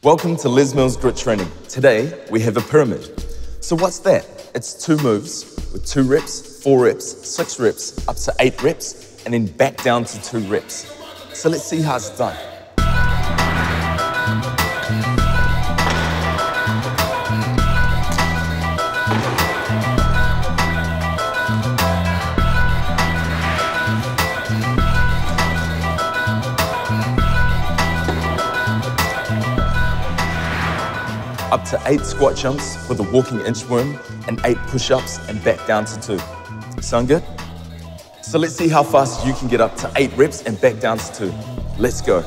Welcome to Les Mills Grit Training. Today, we have a pyramid. So what's that? It's 2 moves with 2 reps, 4 reps, 6 reps, up to 8 reps, and then back down to 2 reps. So let's see how it's done. Up to 8 squat jumps with a walking inchworm and 8 push-ups and back down to 2. Sound good? So let's see how fast you can get up to 8 reps and back down to 2. Let's go.